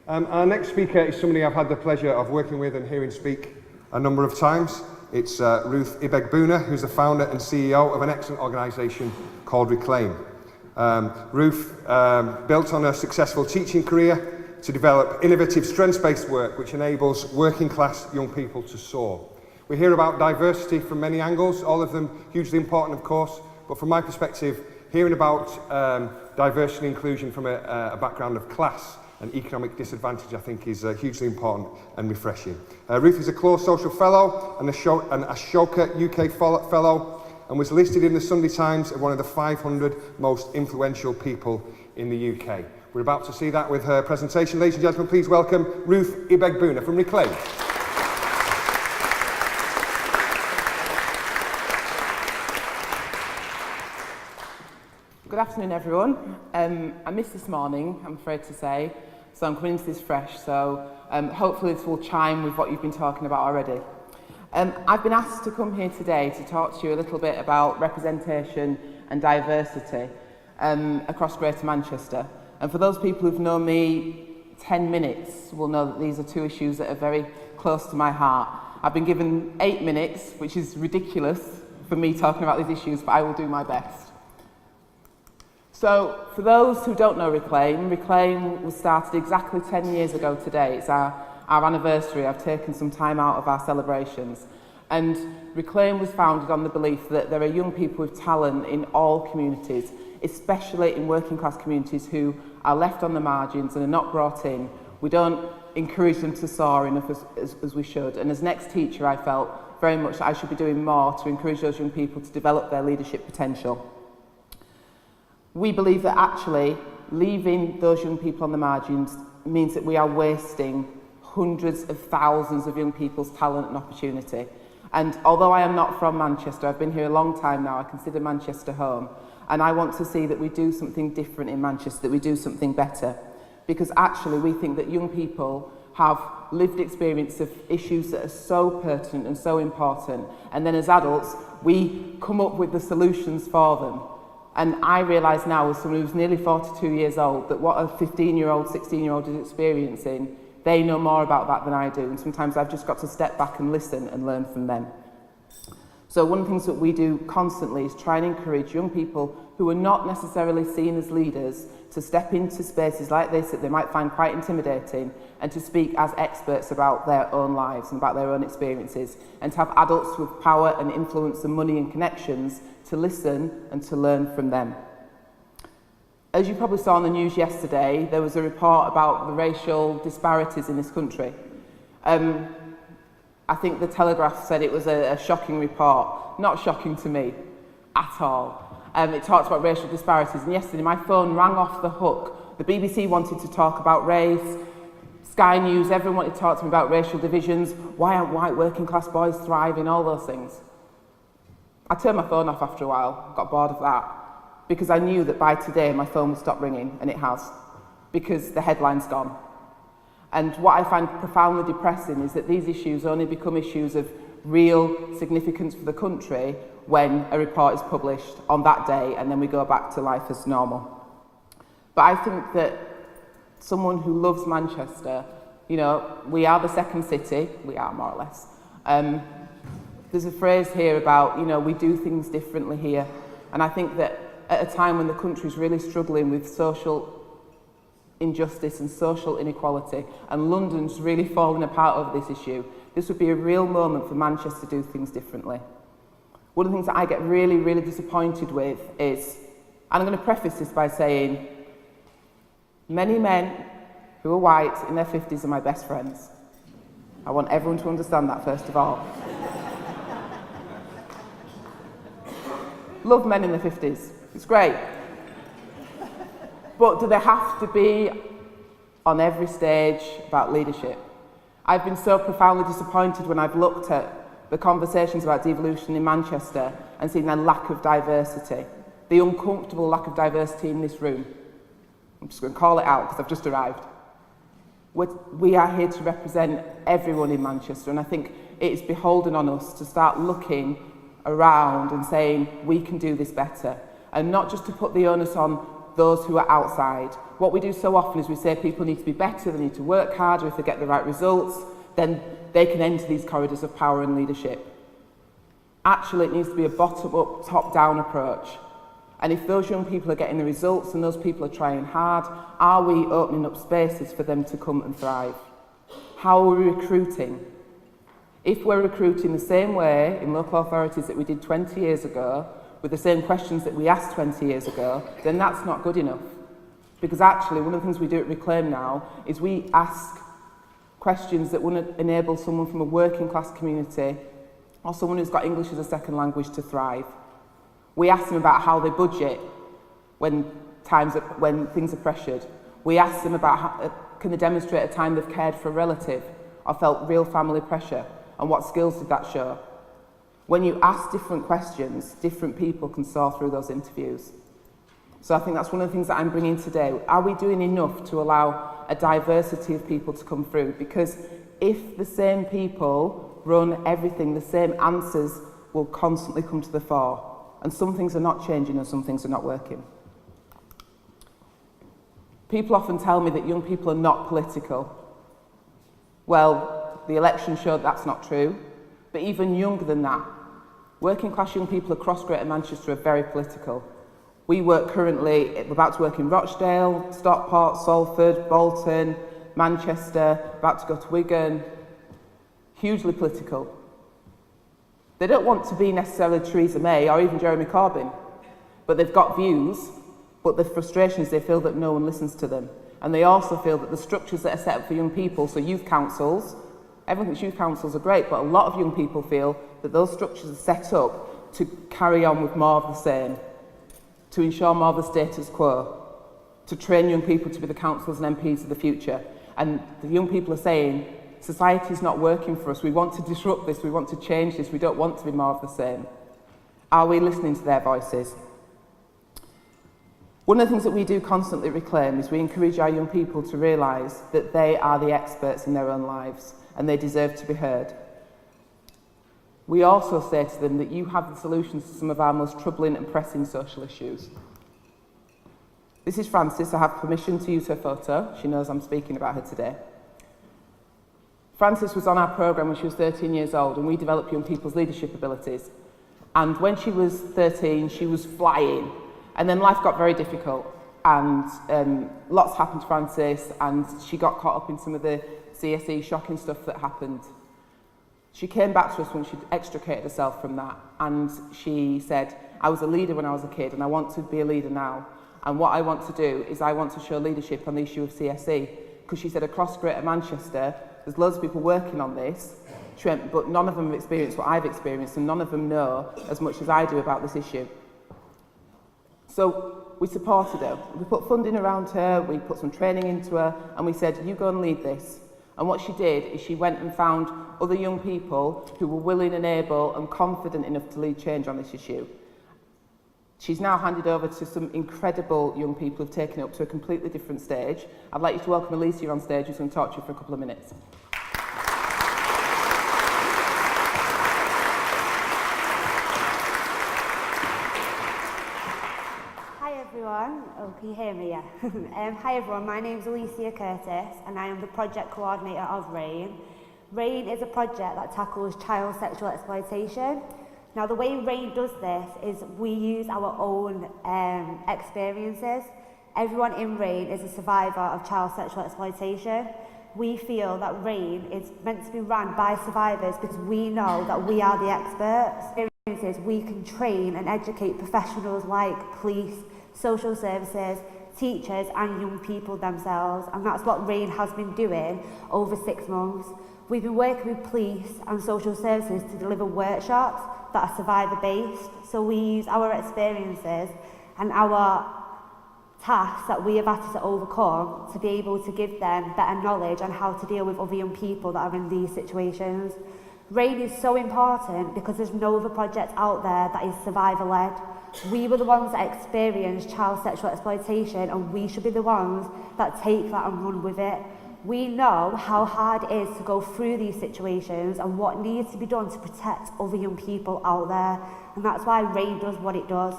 Our next speaker is somebody I've had the pleasure of working with and hearing speak a number of times. It's Ruth Ibegbuna, who's the founder and CEO of an excellent organisation called Reclaim. Ruth built on a successful teaching career to develop innovative strengths-based work which enables working-class young people to soar. We hear about diversity from many angles, all of them hugely important, of course, but from my perspective, hearing about diversity and inclusion from a background of class and economic disadvantage, I think, is hugely important and refreshing. Ruth is a Close Social Fellow and a Ashoka UK Fellow, and was listed in the Sunday Times as one of the 500 most influential people in the UK. We're about to see that with her presentation. Ladies and gentlemen, please welcome Ruth Ibegbuna from Reclaim. Good afternoon, everyone. I missed this morning, I'm afraid to say, so I'm coming into this fresh, so hopefully this will chime with what you've been talking about already. I've been asked to come here today to talk to you a little bit about representation and diversity across Greater Manchester. And for those people who've known me 10 minutes will know that these are two issues that are very close to my heart. I've been given 8 minutes, which is ridiculous for me talking about these issues, but I will do my best. So, for those who don't know Reclaim, Reclaim was started exactly 10 years ago today. It's our anniversary. I've taken some time out of our celebrations. And Reclaim was founded on the belief that there are young people with talent in all communities, especially in working class communities who are left on the margins and are not brought in. We don't encourage them to soar enough as we should. And as an ex-teacher, I felt very much that I should be doing more to encourage those young people to develop their leadership potential. We believe that actually leaving those young people on the margins means that we are wasting hundreds of thousands of young people's talent and opportunity. And although I am not from Manchester, I've been here a long time now, I consider Manchester home, and I want to see that we do something different in Manchester, that we do something better. Because actually we think that young people have lived experience of issues that are so pertinent and so important, and then as adults we come up with the solutions for them. And I realise now, as someone who's nearly 42 years old, that what a 15-year-old, 16-year-old is experiencing, they know more about that than I do. And sometimes I've just got to step back and listen and learn from them. So one of the things that we do constantly is try and encourage young people who are not necessarily seen as leaders to step into spaces like this that they might find quite intimidating, and to speak as experts about their own lives and about their own experiences, and to have adults with power and influence and money and connections to listen and to learn from them. As you probably saw on the news yesterday, there was a report about the racial disparities in this country. I think the Telegraph said it was a shocking report. Not shocking to me at all. It talks about racial disparities, and yesterday my phone rang off the hook. The BBC wanted to talk about race, Sky News, everyone wanted to talk to me about racial divisions, why aren't white working class boys thriving, all those things. I turned my phone off after a while, got bored of that, because I knew that by today my phone would stop ringing, and it has, because the headline's gone. And what I find profoundly depressing is that these issues only become issues of real significance for the country when a report is published on that day, and then we go back to life as normal. But I think that someone who loves Manchester, you know, we are the second city, we are more or less. There's a phrase here about, you know, we do things differently here. And I think that at a time when the country's really struggling with social injustice and social inequality, and London's really falling apart over this issue, this would be a real moment for Manchester to do things differently. One of the things that I get really, really disappointed with is, and I'm going to preface this by saying, many men who are white in their 50s are my best friends. I want everyone to understand that first of all. Love men in their 50s, it's great. But do they have to be on every stage about leadership? I've been so profoundly disappointed when I've looked at the conversations about devolution in Manchester and seen their lack of diversity, the uncomfortable lack of diversity in this room. I'm just going to call it out because I've just arrived. We are here to represent everyone in Manchester, and I think it is beholden on us to start looking around and saying we can do this better, and not just to put the onus on those who are outside. What we do so often is we say people need to be better, they need to work harder, if they get the right results, then they can enter these corridors of power and leadership. Actually, it needs to be a bottom-up, top-down approach. And if those young people are getting the results and those people are trying hard, are we opening up spaces for them to come and thrive? How are we recruiting? If we're recruiting the same way in local authorities that we did 20 years ago, with the same questions that we asked 20 years ago, then that's not good enough. Because actually, one of the things we do at Reclaim now is we ask questions that would enable someone from a working class community or someone who's got English as a second language to thrive. We ask them about how they budget when things are pressured. We ask them about how, can they demonstrate a time they've cared for a relative or felt real family pressure, and what skills did that show? When you ask different questions, different people can soar through those interviews. So I think that's one of the things that I'm bringing today. Are we doing enough to allow a diversity of people to come through? Because if the same people run everything, the same answers will constantly come to the fore. And some things are not changing and some things are not working. People often tell me that young people are not political. Well, the election showed that's not true. But even younger than that, working class young people across Greater Manchester are very political. We work currently, we're about to work in Rochdale, Stockport, Salford, Bolton, Manchester, about to go to Wigan. Hugely political. They don't want to be necessarily Theresa May or even Jeremy Corbyn, but they've got views, but the frustration is they feel that no one listens to them. And they also feel that the structures that are set up for young people, so youth councils, everyone thinks youth councils are great, but a lot of young people feel that those structures are set up to carry on with more of the same, to ensure more of the status quo, to train young people to be the councillors and MPs of the future. And the young people are saying, society's not working for us, we want to disrupt this, we want to change this, we don't want to be more of the same. Are we listening to their voices? One of the things that we do constantly at Reclaim is we encourage our young people to realise that they are the experts in their own lives and they deserve to be heard. We also say to them that you have the solutions to some of our most troubling and pressing social issues. This is Frances. I have permission to use her photo. She knows I'm speaking about her today. Frances was on our programme when she was 13 years old, and we develop young people's leadership abilities. And when she was 13, she was flying. And then life got very difficult, and lots happened to Frances, and she got caught up in some of the CSE shocking stuff that happened. She came back to us when she'd extricated herself from that, and she said, I was a leader when I was a kid, and I want to be a leader now. And what I want to do is I want to show leadership on the issue of CSE, because she said across Greater Manchester, there's loads of people working on this, she went, but none of them have experienced what I've experienced, and none of them know as much as I do about this issue. So we supported her. We put funding around her, we put some training into her, and we said, you go and lead this. And what she did is she went and found other young people who were willing and able and confident enough to lead change on this issue. She's now handed over to some incredible young people who've taken it up to a completely different stage. I'd like you to welcome Alicia on stage, who's going to talk to you for a couple of minutes. Hi everyone. Oh, can you hear me? Yeah. Hi everyone, my name is Alicia Curtis and I am the project coordinator of RAIN. RAIN is a project that tackles child sexual exploitation. Now, the way RAIN does this is we use our own experiences. Everyone in RAIN is a survivor of child sexual exploitation. We feel that RAIN is meant to be run by survivors because we know that we are the experts. We can train and educate professionals like police, social services, teachers and young people themselves, and that's what RAIN has been doing over 6 months. We've been working with police and social services to deliver workshops that are survivor-based, so we use our experiences and our tasks that we have had to overcome to be able to give them better knowledge on how to deal with other young people that are in these situations. RAIN is so important because there's no other project out there that is survivor-led. We were the ones that experienced child sexual exploitation and we should be the ones that take that and run with it. We know how hard it is to go through these situations and what needs to be done to protect other young people out there, and that's why RAIN does what it does.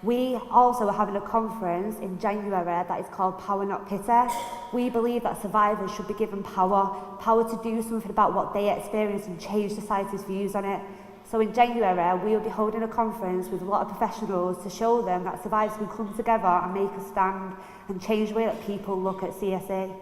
We also are having a conference in January that is called Power Not Pity. We believe that survivors should be given power to do something about what they experience and change society's views on it. So in January, we will be holding a conference with a lot of professionals to show them that survivors can come together and make a stand and change the way that people look at CSE.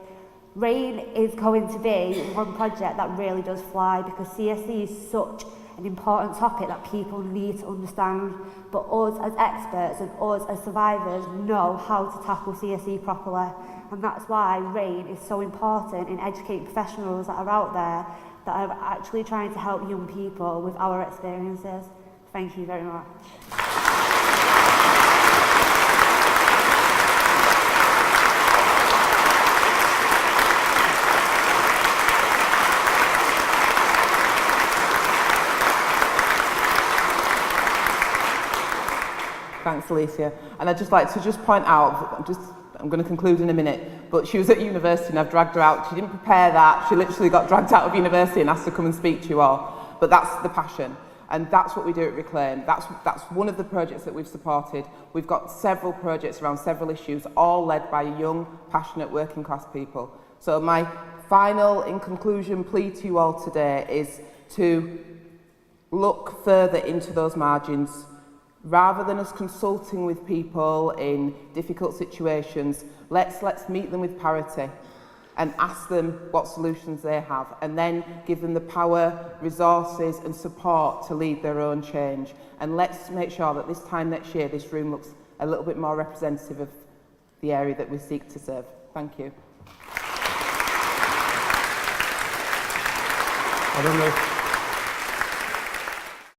RAIN is going to be one project that really does fly, because CSE is such an important topic that people need to understand, but us as experts and us as survivors know how to tackle CSE properly, and that's why RAIN is so important in educating professionals that are out there that are actually trying to help young people with our experiences. Thank you very much. Thanks, Alicia. And I'd just like to point out, I'm going to conclude in a minute, but she was at university and I've dragged her out. She didn't prepare that. She literally got dragged out of university and asked to come and speak to you all. But that's the passion. And that's what we do at Reclaim. That's one of the projects that we've supported. We've got several projects around several issues, all led by young, passionate, working class people. So my final, in conclusion, plea to you all today is to look further into those margins. Rather than us consulting with people in difficult situations, let's meet them with parity and ask them what solutions they have, and then give them the power, resources and support to lead their own change. And let's make sure that this time next year this room looks a little bit more representative of the area that we seek to serve. Thank you. I don't know.